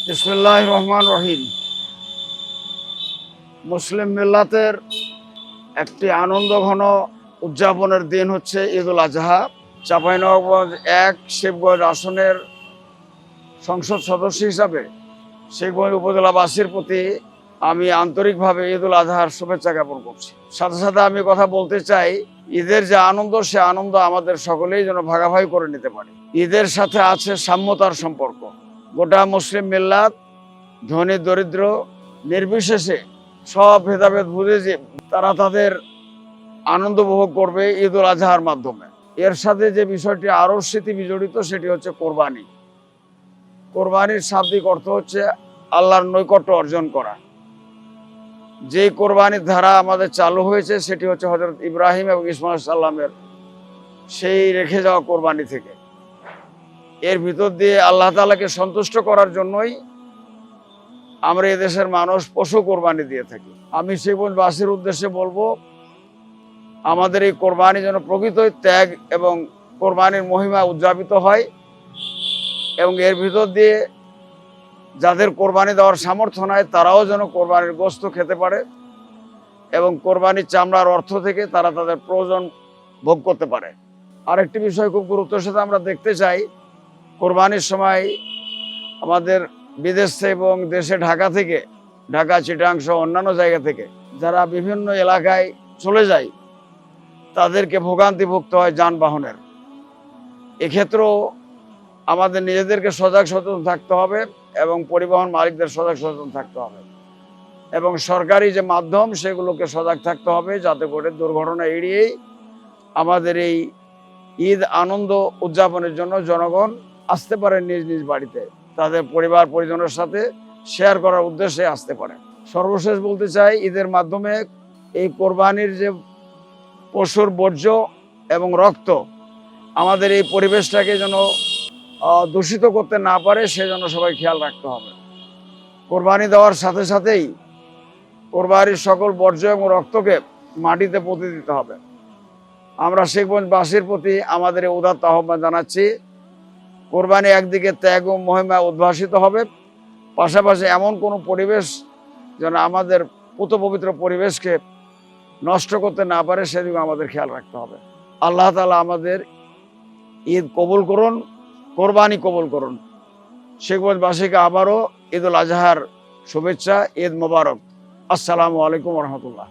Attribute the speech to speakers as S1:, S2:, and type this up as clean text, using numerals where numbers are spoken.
S1: বিসমিল্লাহির রহমান রহিম। মুসলিম মিল্লাতের একটি আনন্দঘন উদযাপনের দিন হচ্ছে ঈদুল আজহা। চাঁপাইনবাবগঞ্জ ১ শিবগঞ্জ আসনের সংসদ সদস্য হিসাবে শিবগঞ্জ উপজেলাবাসীর প্রতি আমি আন্তরিকভাবে ঈদুল আজহার শুভেচ্ছা জ্ঞাপন করছি। সাথে সাথে আমি কথা বলতে চাই, ঈদের যে আনন্দ, সে আনন্দ আমাদের সকলেই যেন ভাগাভাগি করে নিতে পারি। ঈদের সাথে আছে সাম্যতার সম্পর্ক। গোটা মুসলিম মিল্লাত ধনী দরিদ্র নির্বিশেষে সব ভেদাভেদ বুঝে যে তারা তাদের আনন্দ উপভোগ করবে ঈদুল আজহার মাধ্যমে। এর সাথে যে বিষয়টি আরও স্মৃতি বিজড়িত, সেটি হচ্ছে কোরবানি। কোরবানির শাব্দিক অর্থ হচ্ছে আল্লাহর নৈকট্য অর্জন করা। যে কোরবানির ধারা আমাদের চালু হয়েছে সেটি হচ্ছে হযরত ইব্রাহিম এবং ইসমাঈল সাল্লামের সেই রেখে যাওয়া কোরবানি থেকে। এর ভিতর দিয়ে আল্লাহ তাআলাকে সন্তুষ্ট করার জন্যই আমরা এদেশের মানুষ পশু কোরবানি দিয়ে থাকি। আমি শিবগঞ্জবাসীর উদ্দেশ্যে বলবো, আমাদের এই কোরবানি যেন প্রকৃতই ত্যাগ এবং কোরবানির মহিমা উদযাপিত হয়, এবং এর ভিতর দিয়ে যাদের কোরবানি দেওয়ার সামর্থ্য নাই তারাও যেন কোরবানির গোশত খেতে পারে এবং কোরবানির চামড়ার অর্থ থেকে তারা তাদের প্রয়োজন ভোগ করতে পারে। আরেকটি বিষয় খুব গুরুত্বের সাথে আমরা দেখতে চাই, কোরবানির সময় আমাদের বিদেশ থেকে এবং দেশে ঢাকা চিটাগাং সহ অন্যান্য জায়গা থেকে যারা বিভিন্ন এলাকায় চলে যায়, তাদেরকে ভোগান্তি ভুগতে হয় যানবাহনের। এক্ষেত্রেও আমাদের নিজেদেরকে সজাগ সচেতন থাকতে হবে এবং পরিবহন মালিকদের সজাগ সচেতন থাকতে হবে এবং সরকারি যে মাধ্যম সেগুলোকে সজাগ থাকতে হবে, যাতে করে দুর্ঘটনা এড়িয়েই আমাদের এই ঈদ আনন্দ উদযাপনের জন্য জনগণ আসতে পারে নিজ নিজ বাড়িতে, তাদের পরিবার পরিজনের সাথে শেয়ার করার উদ্দেশ্যে আসতে পারে। সর্বশেষ বলতে চাই, ঈদের মাধ্যমে এই কোরবানির যে পশুর বর্জ্য এবং রক্ত আমাদের এই পরিবেশটাকে যেন দূষিত করতে না পারে, সেজন্য সবাই খেয়াল রাখতে হবে। কোরবানি দেওয়ার সাথে সাথেই কোরবানির সকল বর্জ্য এবং রক্তকে মাটিতে পুঁতে দিতে হবে। আমরা শিবগঞ্জবাসীর প্রতি আমাদের এই উদাত্ত আহ্বান জানাচ্ছি, কোরবানি একদিকে ত্যাগ ও মহিমা উদ্ভাসিত হবে, পাশাপাশি এমন কোনো পরিবেশ যেন আমাদের পুত পবিত্র পরিবেশকে নষ্ট করতে না পারে, সেদিকে আমাদের খেয়াল রাখতে হবে। আল্লাহ তাআলা আমাদের ঈদ কবুল করুন, কোরবানি কবুল করুন। শিবগঞ্জবাসীকে আবারও ঈদুল আজহার শুভেচ্ছা, ঈদ মোবারক। আসসালামু আলাইকুম রহমতুল্লাহ।